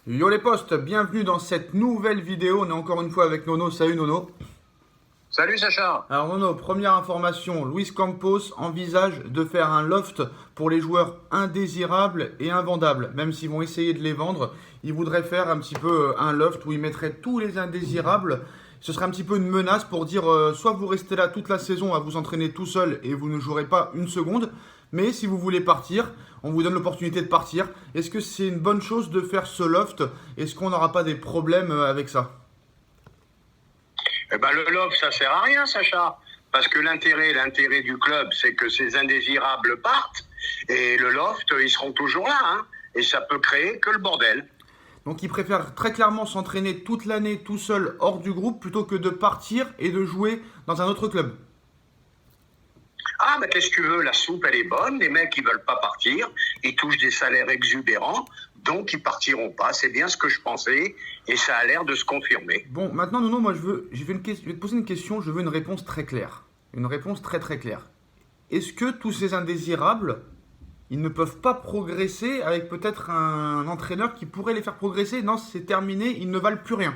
Yo les postes, bienvenue dans cette nouvelle vidéo. On est encore une fois avec Nono. Salut Nono. Salut Sacha. Alors Nono, première information, Luis Campos envisage de faire un loft pour les joueurs indésirables et invendables. Même s'ils vont essayer de les vendre, il voudrait faire un petit peu un loft où il mettrait tous les indésirables. Ce serait un petit peu une menace pour dire soit vous restez là toute la saison à vous entraîner tout seul et vous ne jouerez pas une seconde, mais si vous voulez partir, on vous donne l'opportunité de partir. Est-ce que c'est une bonne chose de faire ce loft? Est-ce qu'on n'aura pas des problèmes avec ça? Eh ben, le love, ça sert à rien, Sacha. Parce que l'intérêt du club, c'est que ces indésirables partent. Et le loft, ils seront toujours là. Hein, et ça peut créer que le bordel. Donc il préfère très clairement s'entraîner toute l'année tout seul hors du groupe plutôt que de partir et de jouer dans un autre club. Ah, mais qu'est-ce que tu veux? La soupe, elle est bonne. Les mecs, ils veulent pas partir. Ils touchent des salaires exubérants. Donc, ils partiront pas. C'est bien ce que je pensais. Et ça a l'air de se confirmer. Bon, maintenant Nono, moi je vais te poser une question, je veux une réponse très claire. Une réponse très très claire. Est-ce que tous ces indésirables, ils ne peuvent pas progresser avec peut-être un entraîneur qui pourrait les faire progresser? Non, c'est terminé, ils ne valent plus rien.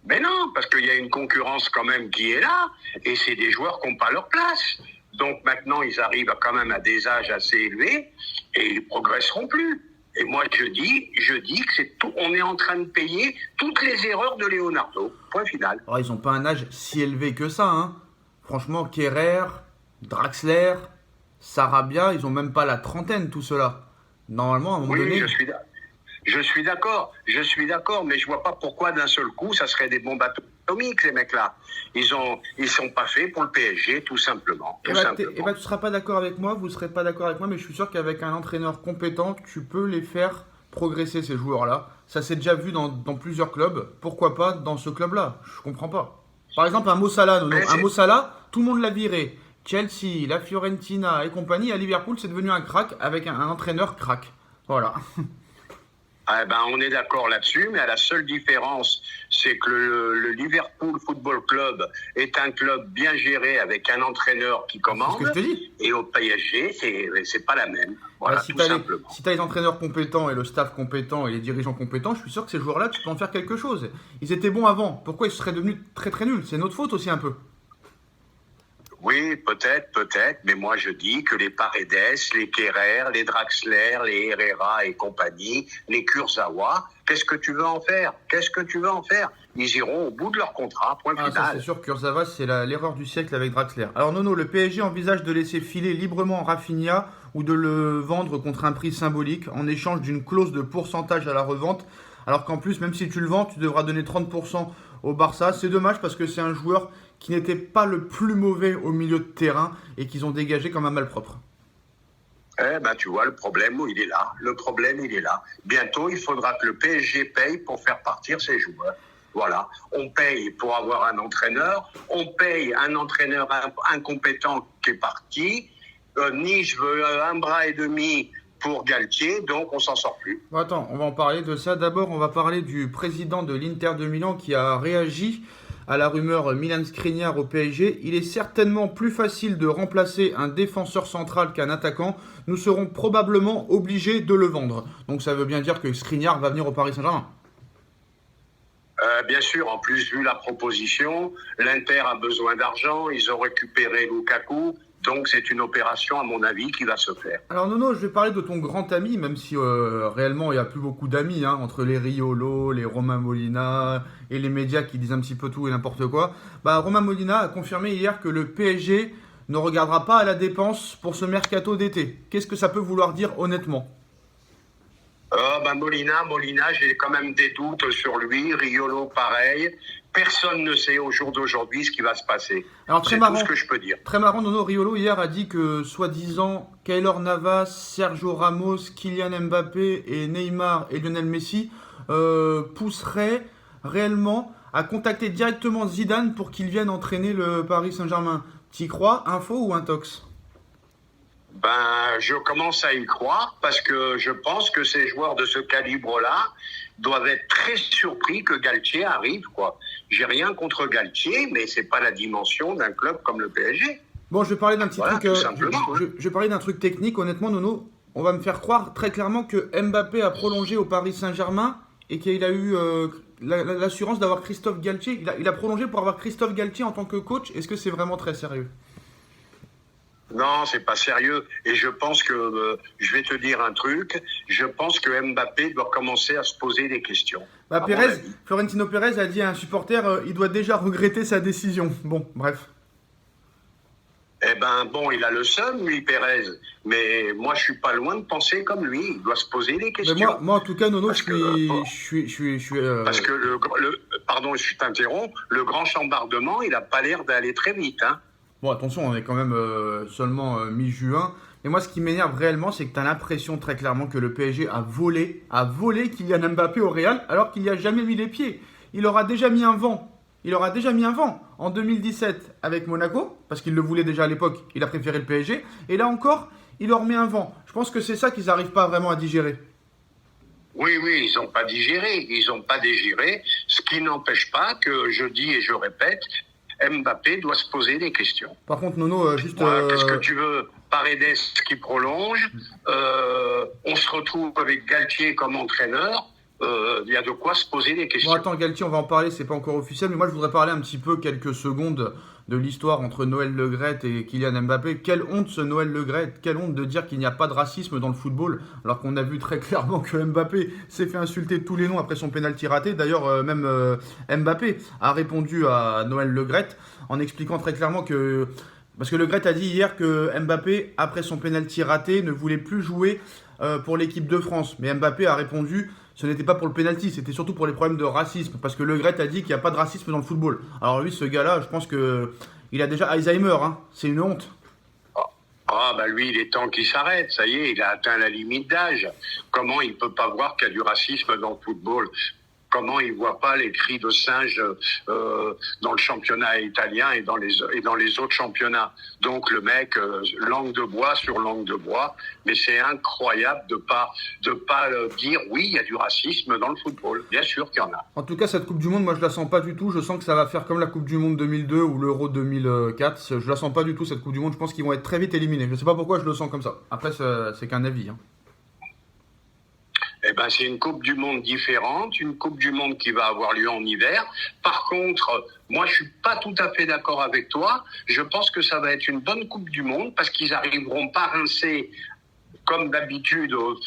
Mais non, parce qu'il y a une concurrence quand même qui est là. Et c'est des joueurs qui n'ont pas leur place. Donc maintenant, ils arrivent quand même à des âges assez élevés et ils progresseront plus. Et moi, je dis que c'est tout, on est en train de payer toutes les erreurs de Leonardo. Point final. Alors ils n'ont pas un âge si élevé que ça, hein. Franchement, Kerrer, Draxler, Sarabia, ils ont même pas la trentaine, tout cela. Normalement, à un moment Oui, donné. je suis d'accord, mais je vois pas pourquoi d'un seul coup, ça serait des bombes atomiques, ces mecs-là. Ils sont pas faits pour le PSG, tout simplement. Eh ben, tu seras pas d'accord avec moi, vous serez pas d'accord avec moi, mais je suis sûr qu'avec un entraîneur compétent, tu peux les faire progresser, ces joueurs-là. Ça s'est déjà vu dans plusieurs clubs. Pourquoi pas dans ce club-là? Je comprends pas. Par exemple, un Mossala, un Mossala, tout le monde l'a viré. Chelsea, la Fiorentina et compagnie, à Liverpool, c'est devenu un crack avec un entraîneur crack. Voilà. Ah ben, on est d'accord là-dessus, mais la seule différence, c'est que le Liverpool Football Club est un club bien géré avec un entraîneur qui commande. C'est ce que je te dis. Et au PSG, c'est pas la même. Voilà, Si tout tu as, simplement. les entraîneurs compétents et le staff compétent et les dirigeants compétents, je suis sûr que ces joueurs-là, tu peux en faire quelque chose. Ils étaient bons avant. Pourquoi ils seraient devenus très très nuls? C'est notre faute aussi un peu. Oui, peut-être, mais moi je dis que les Paredes, les Kerrer, les Draxler, les Herrera et compagnie, les Kurzawa, qu'est-ce que tu veux en faire? Ils iront au bout de leur contrat, point Ah, ça final. c'est sûr, Kurzawa, c'est l'erreur du siècle avec Draxler. Alors Nono, le PSG envisage de laisser filer librement Rafinha ou de le vendre contre un prix symbolique en échange d'une clause de pourcentage à la revente. Alors qu'en plus, même si tu le vends, tu devras donner 30% au Barça. C'est dommage parce que c'est un joueur qui n'était pas le plus mauvais au milieu de terrain et qu'ils ont dégagé comme un malpropre. Eh ben, tu vois, le problème, il est là. Bientôt, il faudra que le PSG paye pour faire partir ses joueurs. Voilà. On paye pour avoir un entraîneur. On paye un entraîneur incompétent qui est parti. Nice veut un bras et demi pour Galtier, donc on s'en sort plus. Bon, attends, on va en parler de ça. D'abord, on va parler du président de l'Inter de Milan qui a réagi à la rumeur Milan Skriniar au PSG. Il est certainement plus facile de remplacer un défenseur central qu'un attaquant. Nous serons probablement obligés de le vendre. Donc ça veut bien dire que Skriniar va venir au Paris Saint-Germain. Bien sûr, en plus, vu la proposition, l'Inter a besoin d'argent, ils ont récupéré Lukaku, donc c'est une opération, à mon avis, qui va se faire. Alors Nono, je vais parler de ton grand ami, même si réellement il n'y a plus beaucoup d'amis, hein, entre les Riolo, les Romain Molina et les médias qui disent un petit peu tout et n'importe quoi. Bah, Romain Molina a confirmé hier que le PSG ne regardera pas à la dépense pour ce mercato d'été. Qu'est-ce que ça peut vouloir dire honnêtement? Molina, j'ai quand même des doutes sur lui. Riolo, pareil. Personne ne sait au jour d'aujourd'hui ce qui va se passer. Alors C'est tout ce que je peux dire. très marrant, Nono Riolo hier a dit que soi-disant Keylor Navas, Sergio Ramos, Kylian Mbappé et Neymar et Lionel Messi pousseraient réellement à contacter directement Zidane pour qu'il vienne entraîner le Paris Saint-Germain. T'y crois? Info ou intox? Ben, je commence à y croire parce que je pense que ces joueurs de ce calibre-là doivent être très surpris que Galtier arrive, quoi. J'ai rien contre Galtier, mais c'est pas la dimension d'un club comme le PSG. Bon, je vais parler d'un petit Voilà, truc. tout simplement. Je vais parler d'un truc technique. Honnêtement, Nono, on va me faire croire très clairement que Mbappé a prolongé au Paris Saint-Germain et qu'il a eu l'assurance d'avoir Christophe Galtier. Il a prolongé pour avoir Christophe Galtier en tant que coach. Est-ce que c'est vraiment très sérieux? Non, c'est pas sérieux. Et je pense que, je vais te dire un truc, je pense que Mbappé doit commencer à se poser des questions. Florentino Pérez a dit à un supporter, il doit déjà regretter sa décision. Bon, bref. Eh ben, bon, il a le seum, lui, Pérez. Mais moi, je suis pas loin de penser comme lui. Il doit se poser des questions. Mais moi en tout cas, Nono, Parce que pardon, je t'interromps, le grand chambardement, il a pas l'air d'aller très vite, hein. Bon, attention, on est quand même seulement mi-juin. Mais moi, ce qui m'énerve réellement, c'est que tu as l'impression très clairement que le PSG a volé Kylian Mbappé au Real, alors qu'il n'y a jamais mis les pieds. Il aura déjà mis un vent. En 2017 avec Monaco, parce qu'il le voulait déjà à l'époque, il a préféré le PSG. Et là encore, il leur met un vent. Je pense que c'est ça qu'ils n'arrivent pas vraiment à digérer. Oui, ils n'ont pas digéré. Ce qui n'empêche pas que, je dis et je répète, Mbappé doit se poser des questions. Par contre, Nono, juste... Qu'est-ce que tu veux? Paredes qui prolonge, on se retrouve avec Galtier comme entraîneur, il y a de quoi se poser des questions. Bon, attends, Galtier, on va en parler, c'est pas encore officiel, mais moi je voudrais parler un petit peu quelques secondes de l'histoire entre Noël Le Graët et Kylian Mbappé. Quelle honte ce Noël Le Graët, quelle honte de dire qu'il n'y a pas de racisme dans le football, alors qu'on a vu très clairement que Mbappé s'est fait insulter de tous les noms après son pénalty raté. D'ailleurs, même Mbappé a répondu à Noël Le Graët en expliquant très clairement que... Parce que Le Graët a dit hier que Mbappé, après son pénalty raté, ne voulait plus jouer pour l'équipe de France. Mais Mbappé a répondu... Ce n'était pas pour le pénalty, c'était surtout pour les problèmes de racisme. Parce que Le Graët a dit qu'il n'y a pas de racisme dans le football. Alors lui, ce gars-là, je pense qu'il a déjà Alzheimer. Hein. C'est une honte. Bah lui, il est temps qu'il s'arrête. Ça y est, il a atteint la limite d'âge. Comment il peut pas voir qu'il y a du racisme dans le football? Comment il voit pas les cris de singe dans le championnat italien et dans les autres championnats? Donc le mec, langue de bois sur langue de bois, mais c'est incroyable de pas dire oui, il y a du racisme dans le football. Bien sûr qu'il y en a. En tout cas, cette Coupe du Monde, moi je la sens pas du tout. Je sens que ça va faire comme la Coupe du Monde 2002 ou l'Euro 2004. Je la sens pas du tout cette Coupe du Monde. Je pense qu'ils vont être très vite éliminés. Je sais pas pourquoi je le sens comme ça. Après, c'est qu'un avis. Hein. Eh ben, c'est une Coupe du Monde différente, une Coupe du Monde qui va avoir lieu en hiver. Par contre, moi, je suis pas tout à fait d'accord avec toi. Je pense que ça va être une bonne Coupe du Monde parce qu'ils arriveront pas rincés comme d'habitude au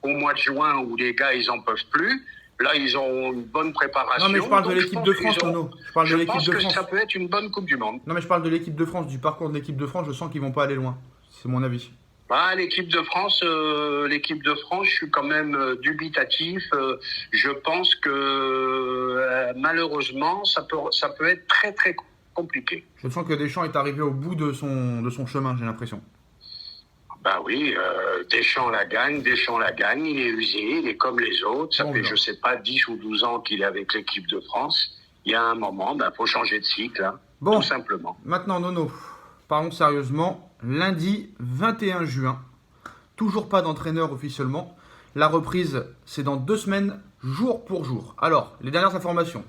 mois de juin où les gars, ils en peuvent plus. Là, ils ont une bonne préparation. Non, mais je parle de l'équipe de France, Nono. Je pense que ça peut être une bonne Coupe du Monde. Non, mais je parle de l'équipe de France, du parcours de l'équipe de France. Je sens qu'ils vont pas aller loin. C'est mon avis. L'équipe de France, je suis quand même dubitatif. Je pense que malheureusement, ça peut être très très compliqué. Je sens que Deschamps est arrivé au bout de son chemin, j'ai l'impression. Oui, Deschamps la gagne, il est usé, il est comme les autres. Ça fait, je sais pas, 10 ou 12 ans qu'il est avec l'équipe de France. Il y a un moment, faut changer de cycle, hein, tout simplement. Maintenant, Nono, parlons sérieusement. Lundi 21 juin, toujours pas d'entraîneur officiellement. La reprise, c'est dans 2 semaines, jour pour jour. Alors, les dernières informations.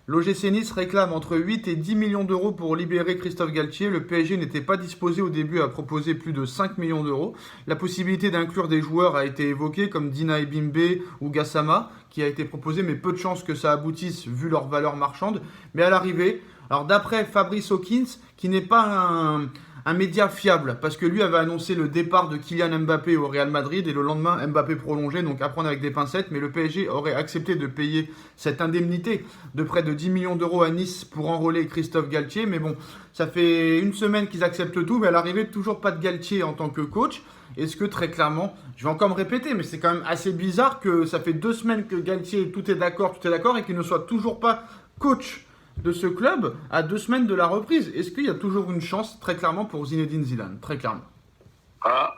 L'OGC Nice réclame entre 8 et 10 millions d'euros pour libérer Christophe Galtier. Le PSG n'était pas disposé au début à proposer plus de 5 millions d'euros. La possibilité d'inclure des joueurs a été évoquée comme Dina Ebimbe ou Gassama, qui a été proposé, mais peu de chances que ça aboutisse vu leur valeur marchande. Mais à l'arrivée, alors d'après Fabrice Hawkins, qui n'est pas un média fiable, parce que lui avait annoncé le départ de Kylian Mbappé au Real Madrid et le lendemain Mbappé prolongé, donc à prendre avec des pincettes, mais le PSG aurait accepté de payer cette indemnité de près de 10 millions d'euros à Nice pour enrôler Christophe Galtier, mais bon, ça fait une semaine qu'ils acceptent tout, mais à l'arrivée toujours pas de Galtier en tant que coach. Est-ce que très clairement, je vais encore me répéter, mais c'est quand même assez bizarre que ça fait 2 semaines que Galtier, tout est d'accord, et qu'il ne soit toujours pas coach de ce club à 2 semaines de la reprise. Est-ce qu'il y a toujours une chance, très clairement, pour Zinedine Zidane? Très clairement.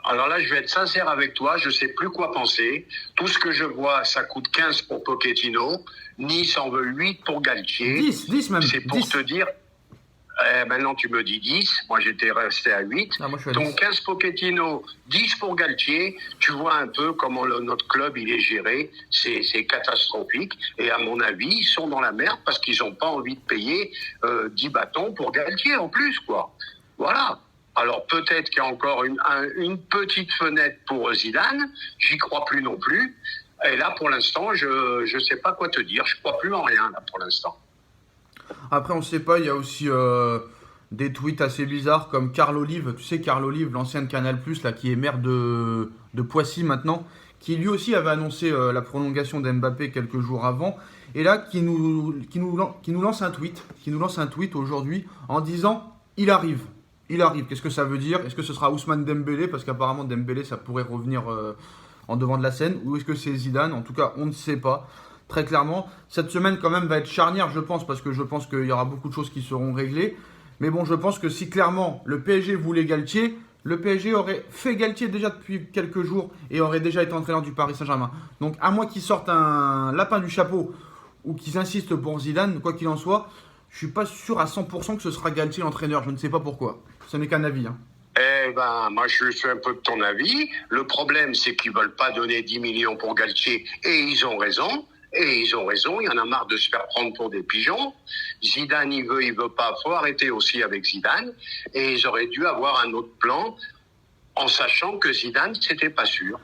Alors là, je vais être sincère avec toi, je sais plus quoi penser. Tout ce que je vois, ça coûte 15 pour Pochettino. Nice en veut 8 pour Galtier. 10 même. C'est pour 10. Te dire... maintenant, tu me dis 10. Moi, j'étais resté à 8. Donc, 15 Pochettino, 10 pour Galtier. Tu vois un peu comment notre club, il est géré. C'est catastrophique. Et à mon avis, ils sont dans la merde parce qu'ils n'ont pas envie de payer 10 bâtons pour Galtier en plus, quoi. Voilà. Alors peut-être qu'il y a encore une petite fenêtre pour Zidane, j'y crois plus non plus. Et là, pour l'instant, je ne sais pas quoi te dire, je crois plus en rien là pour l'instant. Après, on sait pas, il y a aussi des tweets assez bizarres comme Carl Olive, tu sais, Carl Olive, l'ancien de Canal+, là, qui est maire de Poissy maintenant, qui lui aussi avait annoncé la prolongation d'Mbappé quelques jours avant, et là, qui nous lance un tweet aujourd'hui en disant « Il arrive ». Il arrive. Qu'est-ce que ça veut dire? Est-ce que ce sera Ousmane Dembélé? Parce qu'apparemment Dembélé, ça pourrait revenir en devant de la scène. Ou est-ce que c'est Zidane? En tout cas, on ne sait pas. Très clairement, cette semaine quand même va être charnière, je pense, parce que je pense qu'il y aura beaucoup de choses qui seront réglées. Mais bon, je pense que si clairement le PSG voulait Galtier, le PSG aurait fait Galtier déjà depuis quelques jours et aurait déjà été entraîneur du Paris Saint-Germain. Donc à moins qu'ils sortent un lapin du chapeau ou qu'ils insistent pour Zidane, quoi qu'il en soit, je suis pas sûr à 100% que ce sera Galtier l'entraîneur. Je ne sais pas pourquoi. Ce n'est qu'un avis. Hein. Eh ben, moi, je suis un peu de ton avis. Le problème, c'est qu'ils veulent pas donner 10 millions pour Galtier, et ils ont raison. Et ils ont raison, il y en a marre de se faire prendre pour des pigeons. Zidane, il veut pas. Faut arrêter aussi avec Zidane. Et ils auraient dû avoir un autre plan, en sachant que Zidane, c'était pas sûr.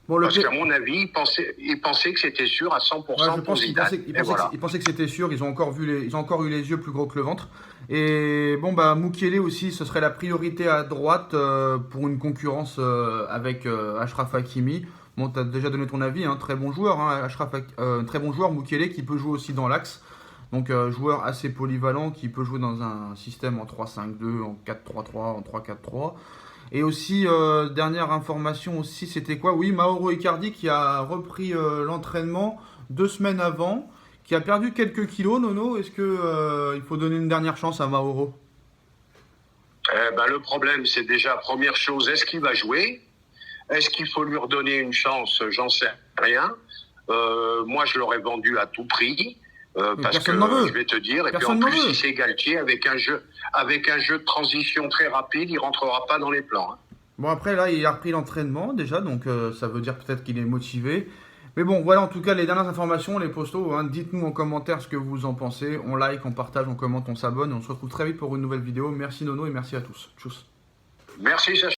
Bon, Parce qu'à mon avis, il pensait que c'était sûr à 100% ouais, je pour pense Zidane. ils pensaient que c'était sûr. Ils ont encore eu les yeux plus gros que le ventre. Et bon, bah, Mukiele aussi, ce serait la priorité à droite pour une concurrence avec Achraf Hakimi. Bon, tu as déjà donné ton avis, hein, très bon joueur, hein, très bon joueur, Mukiele, qui peut jouer aussi dans l'axe. Donc, joueur assez polyvalent qui peut jouer dans un système en 3-5-2, en 4-3-3, en 3-4-3. Et aussi, dernière information aussi, c'était quoi? Oui, Mauro Icardi qui a repris l'entraînement 2 semaines avant, qui a perdu quelques kilos, Nono. Est-ce que il faut donner une dernière chance à Mauro? Le problème, c'est déjà, première chose, est-ce qu'il va jouer? Est-ce qu'il faut lui redonner une chance? J'en sais rien. Moi, je l'aurais vendu à tout prix. Parce que je vais te dire, et puis en plus, si c'est Galtier, avec un jeu de transition très rapide, il rentrera pas dans les plans. Hein. Bon, après, là, il a repris l'entraînement déjà, donc ça veut dire peut-être qu'il est motivé. Mais bon, voilà, en tout cas, les dernières informations, les postos, hein, dites-nous en commentaire ce que vous en pensez. On like, on partage, on commente, on s'abonne. Et on se retrouve très vite pour une nouvelle vidéo. Merci Nono et merci à tous. Tchuss. Merci, Sacha.